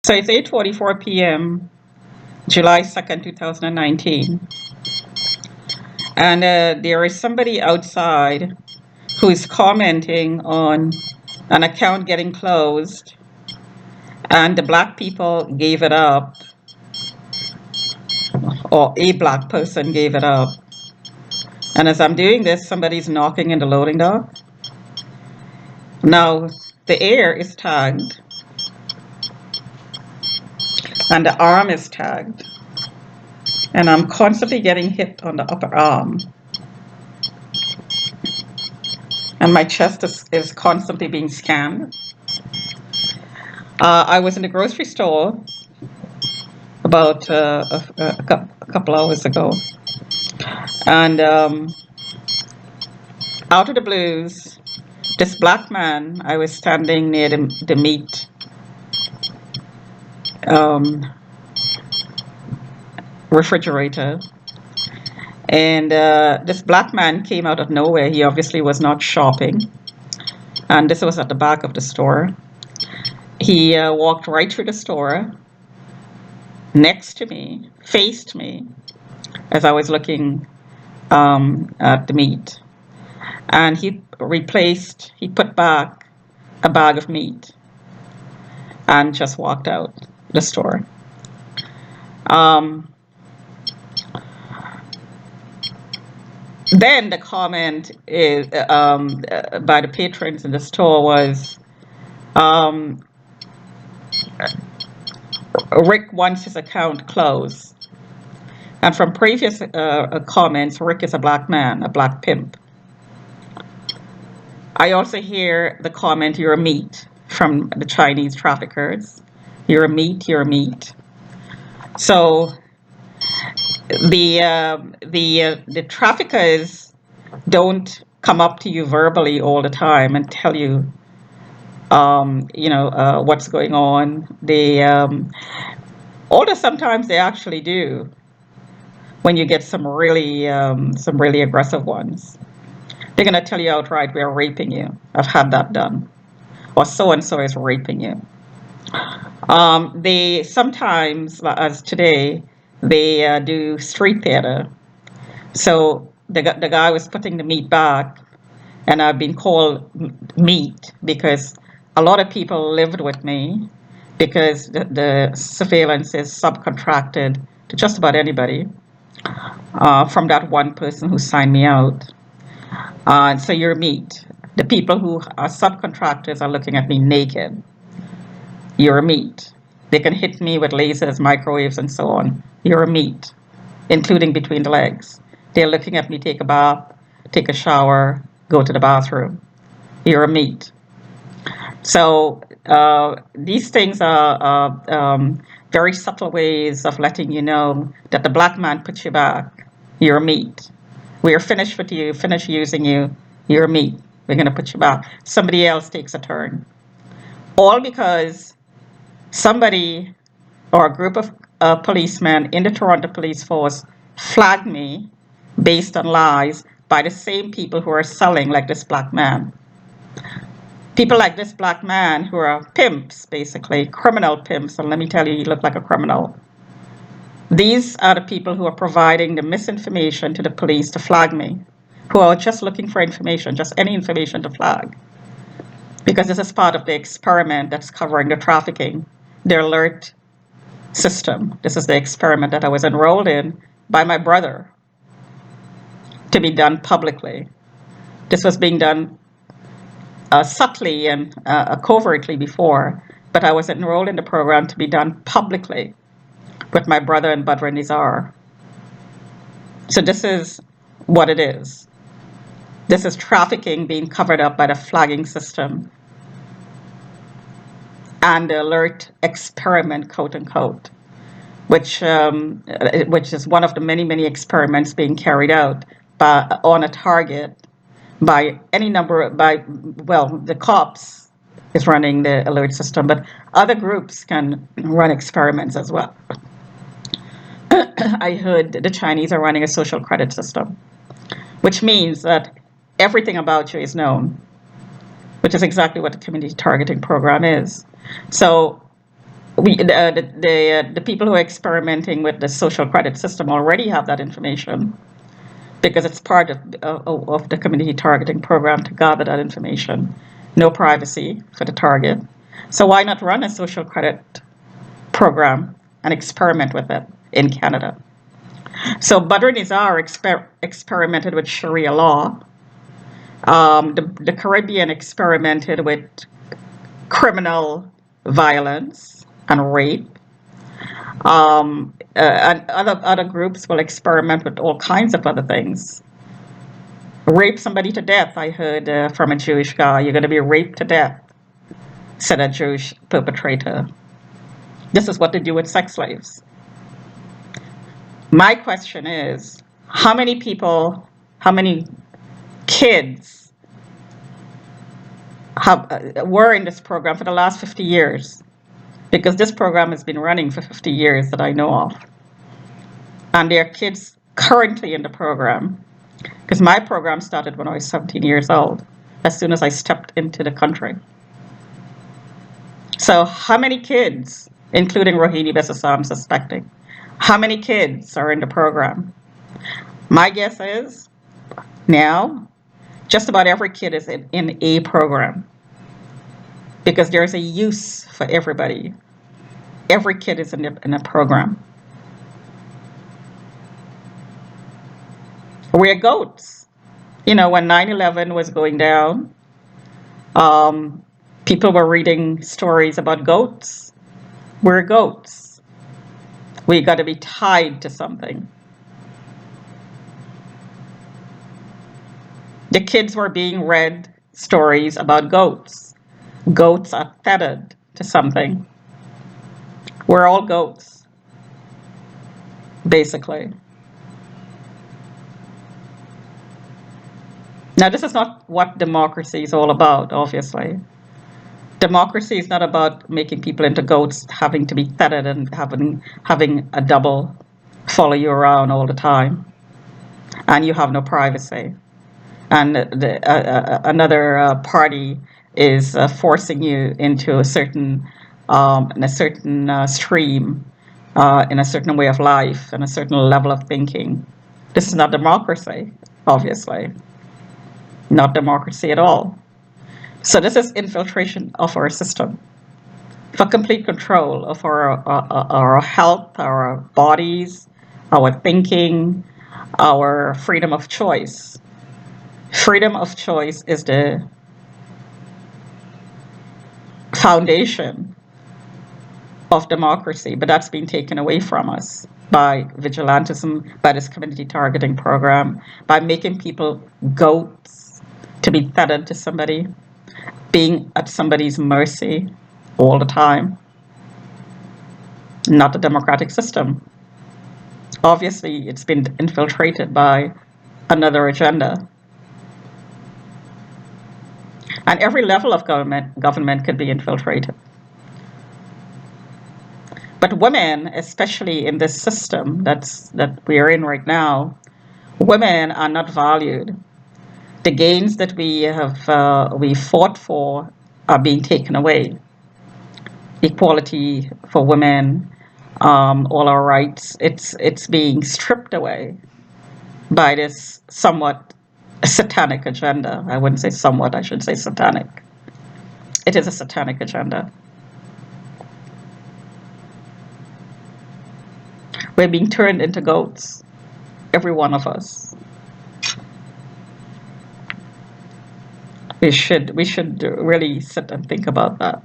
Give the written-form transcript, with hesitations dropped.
So it's 8:44 p.m., July 2nd, 2019. And there is somebody outside who is commenting on an account getting closed, and the black people gave it up, or a black person gave it up. And as I'm doing this, somebody's knocking in the loading dock. Now, the air is tagged, and the arm is tagged. And I'm constantly getting hit on the upper arm. And my chest is constantly being scanned. I was in the grocery store about a couple hours ago. And out of the blues, this black man, I was standing near the meat refrigerator. And this black man came out of nowhere. He obviously was not shopping. And this was at the back of the store. He walked right through the store, next to me, faced me, as I was looking at the meat. And he put back a bag of meat and just walked out the store. Then the comment is, by the patrons in the store was, Rick wants his account closed. And from previous comments, Rick is a black man, a black pimp. I also hear the comment, "You're a meat," from the Chinese traffickers. You're a meat, you're a meat. So the traffickers don't come up to you verbally all the time and tell you, what's going on. Although sometimes they actually do, when you get some really aggressive ones. They're going to tell you outright, "We're raping you. I've had that done." Or "So-and-so is raping you." They sometimes, as today, they do street theater. So the guy was putting the meat back, and I've been called meat because a lot of people lived with me, because the surveillance is subcontracted to just about anybody from that one person who signed me out. So you're meat. The people who are subcontractors are looking at me naked. You're a meat. They can hit me with lasers, microwaves, and so on. You're a meat, including between the legs. They're looking at me take a bath, take a shower, go to the bathroom. You're a meat. So these things are very subtle ways of letting you know that the black man puts you back. You're a meat. We're finished with you, finished using you. You're a meat. We're going to put you back. Somebody else takes a turn. All because somebody or a group of policemen in the Toronto Police Force flagged me based on lies by the same people who are selling like this black man. People like this black man who are pimps, basically, criminal pimps. And let me tell you, he looked like a criminal. These are the people who are providing the misinformation to the police to flag me, who are just looking for information, just any information to flag. Because this is part of the experiment that's covering the trafficking, the alert system. This is the experiment that I was enrolled in by my brother to be done publicly. This was being done subtly and covertly before, but I was enrolled in the program to be done publicly with my brother and Badr Nizar. So this is what it is. This is trafficking being covered up by the flagging system and the alert experiment, quote unquote, which is one of the many experiments being carried out on a target by any number, the cops is running the alert system, but other groups can run experiments as well. I heard the Chinese are running a social credit system, which means that everything about you is known, which is exactly what the community targeting program is. So the people who are experimenting with the social credit system already have that information because it's part of the community targeting program to gather that information. No privacy for the target. So why not run a social credit program and experiment with it in Canada? So Badr Nizar experimented with Sharia law. The Caribbean experimented with criminal violence and rape. And other groups will experiment with all kinds of other things. Rape somebody to death. I heard from a Jewish guy, "You're going to be raped to death," said a Jewish perpetrator. This is what they do with sex slaves. My question is, how many people, how many kids were in this program for the last 50 years? Because this program has been running for 50 years that I know of. And there are kids currently in the program. Because my program started when I was 17 years old, as soon as I stepped into the country. So how many kids, including Rohini Besasa, I'm suspecting, how many kids are in the program? My guess is now just about every kid is in a program because there's a use for everybody. Every kid is in a program. We're goats. You know, when 9/11 was going down, people were reading stories about goats. We're goats. We got to be tied to something. The kids were being read stories about goats. Goats are tethered to something. We're all goats, basically. Now, this is not what democracy is all about, obviously. Democracy is not about making people into goats, having to be tethered and having a double follow you around all the time, and you have no privacy. And another party is forcing you into a certain stream, in a certain way of life, and a certain level of thinking. This is not democracy, obviously. Not democracy at all. So this is infiltration of our system for complete control of our health, our bodies, our thinking, our freedom of choice. Freedom of choice is the foundation of democracy, but that's been taken away from us by vigilantism, by this community targeting program, by making people goats to be tethered to somebody, being at somebody's mercy all the time. Not the democratic system. Obviously, it's been infiltrated by another agenda. And every level of government could be infiltrated. But women, especially in this system that we are in right now, women are not valued. The gains that we fought for are being taken away. Equality for women, all our rights, it's being stripped away by this somewhat satanic agenda. I wouldn't say somewhat, I should say satanic. It is a satanic agenda. We're being turned into goats, every one of us. We should really sit and think about that.